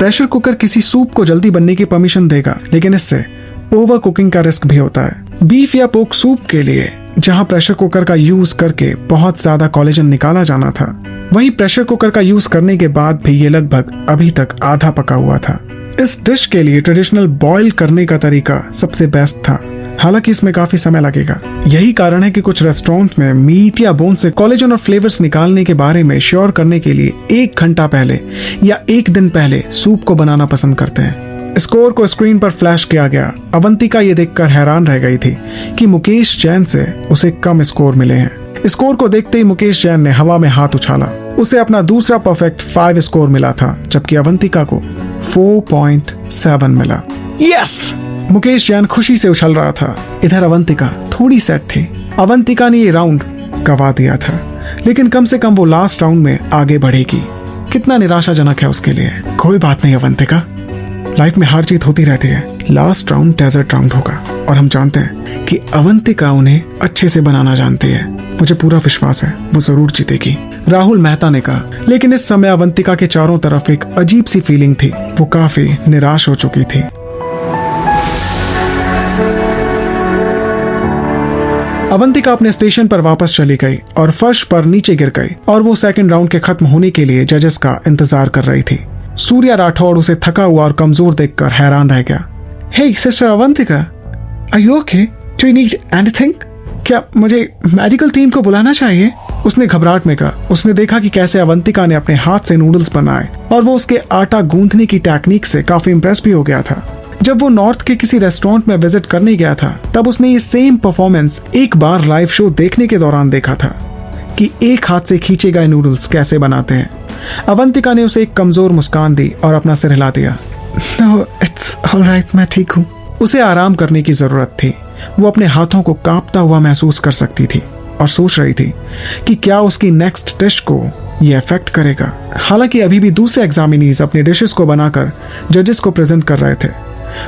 Pressure cooker किसी soup को जल्दी बनने की परमिशन देगा, लेकिन इससे ओवर कुकिंग का रिस्क भी होता है। बीफ या पोर्क सूप के लिए जहां प्रेशर कुकर का यूज करके बहुत ज्यादा कोलेजन निकाला जाना था, वहीं प्रेशर कुकर का यूज करने के बाद भी ये लगभग अभी तक आधा पका हुआ था। इस डिश के लिए ट्रेडिशनल बॉईल करने का तरीका सबसे बेस्ट था, हालांकि इसमें काफी समय लगेगा। यही कारण है कि कुछ रेस्टोरेंट में मीट या बोन से कोलेजन और फ्लेवर्स निकालने के बारे में श्योर करने के लिए 1 घंटा पहले या 1 दिन पहले सूप को बनाना पसंद करते हैं। स्कोर को स्क्रीन पर फ्लैश किया गया। अवंतिका ये देखकर हैरान रह गई थी कि मुकेश जैन से उसे कम स्कोर मिले हैं। स्कोर को देखते ही मुकेश जैन ने हवा में हाथ उछाला। उसे अपना दूसरा परफेक्ट 5 स्कोर मिला था, जबकि अवंतिका को 4.7 मिला। यस! मुकेश जैन खुशी से उछल रहा था। इधर अवंतिका थोड़ी सेट थी। अवंतिका ने ये राउंड गवा दिया था, लेकिन कम से कम वो लास्ट राउंड में आगे बढ़ेगी। कितना निराशाजनक है उसके लिए। कोई बात नहीं अवंतिका, लाइफ में हार जीत होती रहती है। लास्ट राउंड डेजर्ट राउंड होगा और हम जानते हैं कि अवंतिका उन्हें अच्छे से बनाना जानती है। मुझे पूरा विश्वास है वो जरूर जीतेगी, राहुल मेहता ने कहा। लेकिन इस समय अवंतिका के चारों तरफ एक अजीब सी फीलिंग थी। वो काफी निराश हो चुकी थी। अवंतिका अपने स्टेशन पर वापस चली गई और फर्श पर नीचे गिर गई और वो सेकंड राउंड के खत्म होने के लिए जजेस का इंतजार कर रही थी। सूर्या राठौड़ उसे थका हुआ और कमजोर देखकर हैरान रह गया। Hey sister Avantika, are you okay? Do you need anything? क्या मुझे मेडिकल टीम को बुलाना चाहिए? उसने घबराहट में कहा। उसने देखा कि कैसे अवंतिका ने अपने हाथ से नूडल्स बनाए और वो उसके आटा गूंथने की टेक्निक से काफी इम्प्रेस भी हो गया था। जब वो नॉर्थ के किसी रेस्टोरेंट में विजिट करने गया था, तब उसने ये सेम परफॉर्मेंस एक बार लाइव शो देखने के दौरान देखा था कि एक हाथ से खींचे गए नूडल्स कैसे बनाते हैं। अवंतिका ने उसे एक कमजोर मुस्कान दी और अपना सिर हिला दिया। No, it's all right, मैं ठीक हूँ। उसे आराम करने की जरूरत थी। वो अपने हाथों को कांपता हुआ महसूस कर सकती थी और सोच रही थी कि क्या उसकी नेक्स्ट डिश को ये अफेक्ट करेगा। हालांकि अभी भी दूसरे एग्जामिनीज अपने डिशेस को बनाकर जजेस को प्रेजेंट कर रहे थे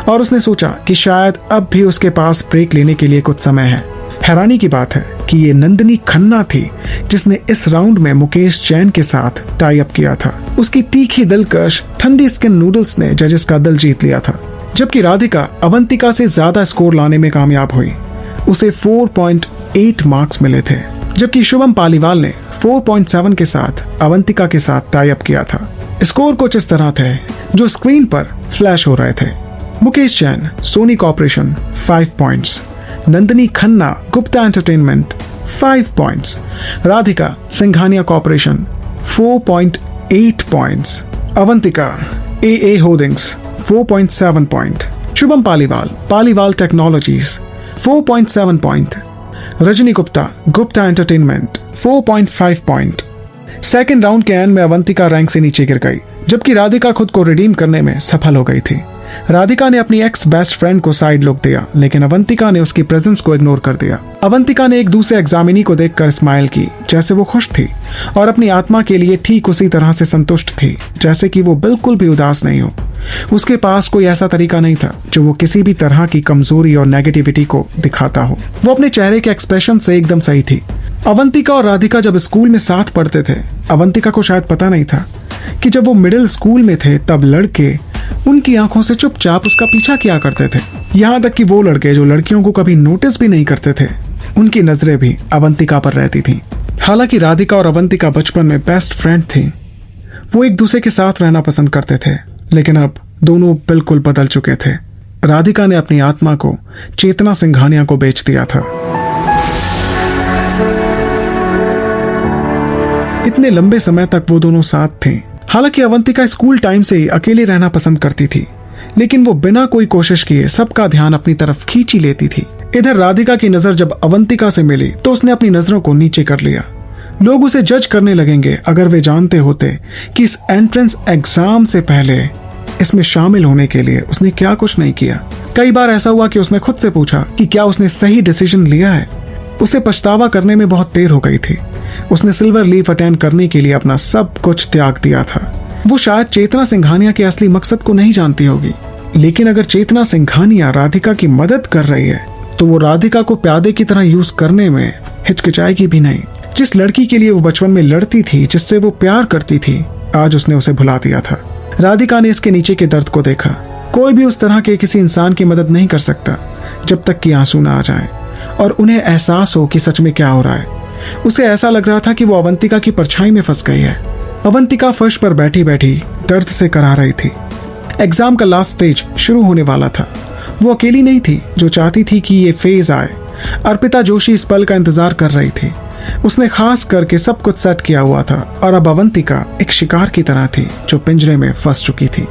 और उसने सोचा कि शायद अब भी उसके पास ब्रेक लेने के लिए कुछ समय है। हैरानी की बात है कि ये नंदिनी खन्ना थी जिसने इस राउंड में मुकेश जैन के साथ टाई अप किया था। उसकी तीखी दिलकश ठंडी स्किन नूडल्स ने जजेस का दिल जीत लिया था, जबकि राधिका अवंतिका से ज्यादा स्कोर लाने में कामयाब हुई। उसे 4.8 मार्क्स मिले थे, जबकि शुभम पालीवाल ने 4.7 के साथ अवंतिका के साथ टाई अप किया था। स्कोर कुछ इस तरह थे जो स्क्रीन पर फ्लैश हो रहे थे। Mukesh Jain Sony corporation 5 points, Nandini Khanna Gupta entertainment 5 points, Radhika Singhania corporation 4.8 points, Avantika AA hoardings 4.7 point, Shubham Paliwal technologies 4.7 point, Rajni Gupta Gupta entertainment 4.5 point. Second round के एंड में अवंतिका रैंक से नीचे गिर गई, जबकि राधिका खुद को रिडीम करने में सफल हो गई थी। राधिका ने अपनी एक्स बेस्ट फ्रेंड को साइड लुक दिया, लेकिन अवंतिका ने उसकी प्रेजेंस को इग्नोर कर दिया। अवंतिका ने एक दूसरे एग्जामिनी को देखकर स्माइल की, जैसे वो खुश थी और अपनी आत्मा के लिए ठीक उसी तरह से संतुष्ट थी जैसे कि वो बिल्कुल भी उदास नहीं हो। उसके पास कोई ऐसा तरीका नहीं था जो वो किसी भी तरह की कमजोरी और नेगेटिविटी को दिखाता हो। वो अपने चेहरे के एक्सप्रेशन से एकदम सही थी। अवंतिका और राधिका जब स्कूल में साथ पढ़ते थे, अवंतिका को शायद पता नहीं था कि जब वो मिडिल स्कूल में थे तब लड़के उनकी आंखों से चुपचाप उसका पीछा किया करते थे। यहाँ तक कि वो लड़के जो लड़कियों को कभी नोटिस भी नहीं करते थे, उनकी नजरें भी अवंतिका पर रहती थी। हालांकि राधिका और अवंतिका बचपन में बेस्ट फ्रेंड थी। वो एक दूसरे के साथ रहना पसंद करते थे, लेकिन अब दोनों बिल्कुल बदल चुके थे। राधिका ने अपनी आत्मा को चेतना सिंघानिया को बेच दिया था। इतने लंबे समय तक वो दोनों साथ थे। हालांकि अवंतिका स्कूल टाइम से ही अकेले रहना पसंद करती थी, लेकिन वो बिना कोई कोशिश किए सबका ध्यान अपनी तरफ खींच ही लेती थी। इधर राधिका की नजर जब अवंतिका से मिली तो उसने अपनी नजरों को नीचे कर लिया। लोग उसे जज करने लगेंगे अगर वे जानते होते कि इस एंट्रेंस एग्जाम से पहले इसमें शामिल होने के लिए उसने क्या कुछ नहीं किया। कई बार ऐसा हुआ कि उसने खुद से पूछा कि क्या उसने सही डिसीजन लिया है। उसे पछतावा करने में बहुत देर हो गई थी। उसने सिल्वर लीफ अटेंड करने के लिए अपना सब कुछ त्याग दिया था। वो शायद चेतना सिंघानिया के असली मकसद को नहीं जानती होगी, लेकिन अगर चेतना सिंघानिया राधिका की मदद कर रही है तो वो राधिका को प्यादे की तरह यूज करने में हिचकिचाएगी भी नहीं। जिस लड़की के लिए वो बचपन में लड़ती थी, जिससे वो प्यार करती थी, आज उसने उसे भुला दिया था। राधिका ने इसके नीचे के दर्द को देखा। कोई भी उस तरह के किसी इंसान की मदद नहीं कर सकता जब तक कि आंसू ना आ जाए और उन्हें एहसास हो कि सच में क्या हो रहा है। उसे ऐसा लग रहा था कि वो अवंतिका की परछाई में फंस गई है। अवंतिका फर्श पर बैठी बैठी दर्द से करा रही थी। एग्जाम का लास्ट स्टेज शुरू होने वाला था। वो अकेली नहीं थी जो चाहती थी कि ये फेज आए। अर्पिता जोशी इस पल का इंतजार कर रही थी। उसने खास करके सब कुछ सेट किया हुआ था और अब अवंतिका एक शिकार की तरह थी जो पिंजरे में फंस चुकी थी।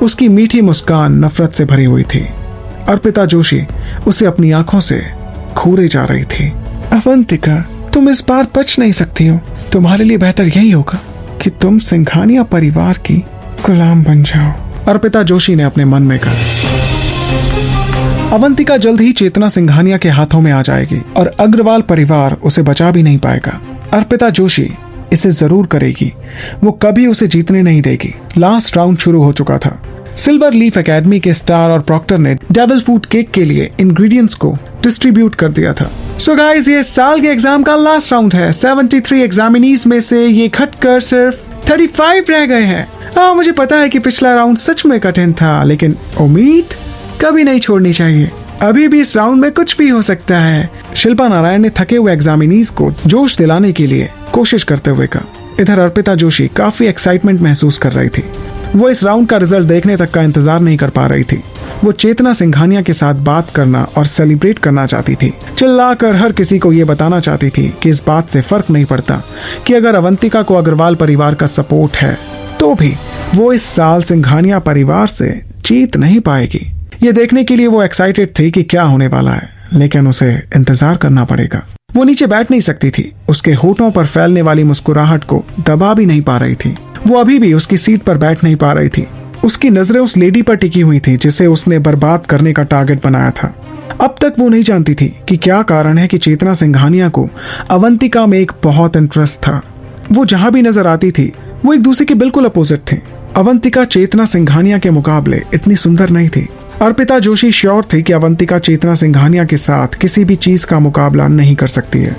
उसकी मीठी मुस्कान नफरत से भरी हुई थी। अर्पिता जोशी उसे अपनी आंखों से घूरे जा रही थी। अवंतिका, तुम इस बार बच नहीं सकती हो। तुम्हारे लिए बेहतर यही होगा कि तुम सिंघानिया परिवार की गुलाम बन जाओ, अर्पिता जोशी ने अपने मन में कहा। अवंतिका जल्द ही चेतना सिंघानिया के हाथों में आ जाएगी और अग्रवाल परिवार उसे बचा भी नहीं पाएगा। अर्पिता जोशी इसे जरूर करेगी। वो कभी उसे जीतने नहीं देगी। लास्ट राउंड शुरू हो चुका था। सिल्वर लीफ एकेडमी के स्टार और प्रॉक्टर ने डेविल फूड केक के लिए इंग्रेडिएंट्स को डिस्ट्रीब्यूट कर दिया था। सो गाइस, ये साल के एग्जाम का लास्ट राउंड है। 73 एग्जामिनीज में से ये घटकर सिर्फ 35 रह गए हैं। मुझे पता है कि पिछला राउंड सच में कठिन था, लेकिन उम्मीद कभी नहीं छोड़नी चाहिए। अभी भी इस राउंड में कुछ भी हो सकता है। शिल्पा नारायण ने थके हुए एग्जामिनीज को जोश दिलाने के लिए कोशिश करते हुए कहा। इधर अर्पिता जोशी काफी एक्साइटमेंट महसूस कर रही थी। वो इस राउंड का रिजल्ट देखने तक का इंतजार नहीं कर पा रही थी। वो चेतना सिंघानिया के साथ बात करना और सेलिब्रेट करना चाहती थी। चिल्लाकर हर किसी को ये बताना चाहती थी कि इस बात से फर्क नहीं पड़ता कि अगर अवंतिका को अग्रवाल परिवार का सपोर्ट है तो भी वो इस साल सिंघानिया परिवार से जीत नहीं पाएगी। ये देखने के लिए वो एक्साइटेड थी कि क्या होने वाला है, लेकिन उसे इंतजार करना पड़ेगा। वो नीचे बैठ नहीं सकती थी। उसके होठों पर फैलने वाली मुस्कुराहट को दबा भी नहीं पा रही थी। वो अभी भी उसकी सीट पर बैठ नहीं पा रही थी। उसकी नजरें उस लेडी पर टिकी हुई थी जिसे उसने बर्बाद करने का टारगेट बनाया था। अब तक वो नहीं जानती थी कि क्या कारण है कि चेतना सिंघानिया को अवंतिका में एक बहुत इंटरेस्ट था। वो जहां भी नजर आती थी वो एक दूसरे के बिल्कुल अपोजिट थे। अवंतिका चेतना सिंघानिया के मुकाबले इतनी सुंदर नहीं थी। अर्पिता जोशी श्योर थी कि अवंतिका चेतना सिंघानिया के साथ किसी भी चीज का मुकाबला नहीं कर सकती है।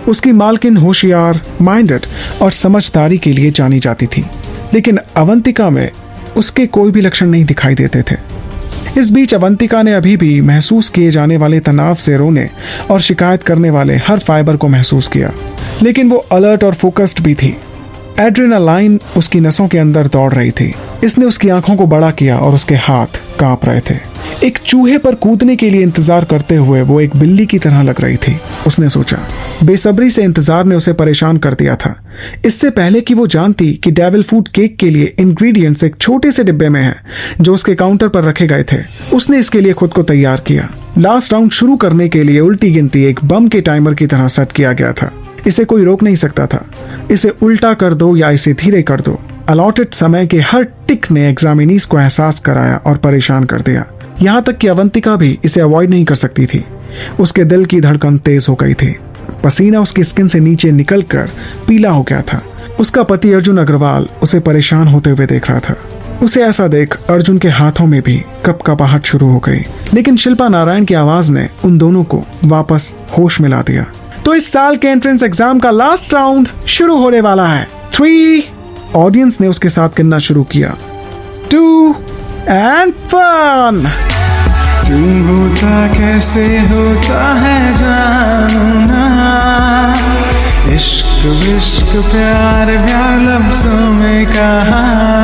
उसकी मालकिन होशियार, माइंडेड और समझदारी के लिए जानी जाती थी, लेकिन अवंतिका में उसके कोई भी लक्षण नहीं दिखाई देते थे। इस बीच अवंतिका ने अभी भी महसूस किए जाने वाले तनाव से रोने और शिकायत करने वाले हर फाइबर को महसूस किया, लेकिन वो अलर्ट और फोकस्ड भी थी। एड्रेनालाइन उसकी नसों के अंदर दौड़ रही थी। इसने उसकी आंखों को बड़ा किया और उसके हाथ कांप रहे थे। एक चूहे पर कूदने के लिए इंतजार करते हुए वो एक बिल्ली की तरह लग रही थी। उसने सोचा। बेसब्री से इंतजार ने उसे परेशान कर दिया था। इससे पहले कि वो जानती कि डेविल फूड केक के लिए इंग्रेडिएंट्स एक छोटे से डिब्बे में है जो उसके काउंटर पर रखे गए थे, उसने इसके लिए खुद को तैयार किया। लास्ट राउंड शुरू करने के लिए उल्टी गिनती एक बम के टाइमर की तरह सेट किया गया था। इसे कोई रोक नहीं सकता था। इसे उल्टा कर दो या इसे धीरे कर दो। अलॉटेड समय के हर टिक ने एग्जामिनीज को एहसास कराया और परेशान कर दिया। यहाँ तक कि अवंतिका भी इसे अवॉइड नहीं कर सकती थी। उसके दिल की धड़कन तेज हो गई थी। पसीना उसकी स्किन से नीचे निकलकर पीला हो गया था। उसका पति अर्जुन अग्रवाल उसे परेशान होते हुए देख रहा था। उसे ऐसा देख अर्जुन के हाथों में भी कपकपाहट शुरू हो गई, लेकिन शिल्पा नारायण की आवाज ने उन दोनों को वापस होश में ला दिया। तो इस साल के एंट्रेंस एग्जाम का लास्ट राउंड शुरू होने वाला है। 3 ऑडियंस ने उसके साथ गिनना शुरू किया। 2 एंड 1। क्यों होता कैसे होता है जानू ना, इश्क विश्क प्यार प्यार लफ्जों में कहा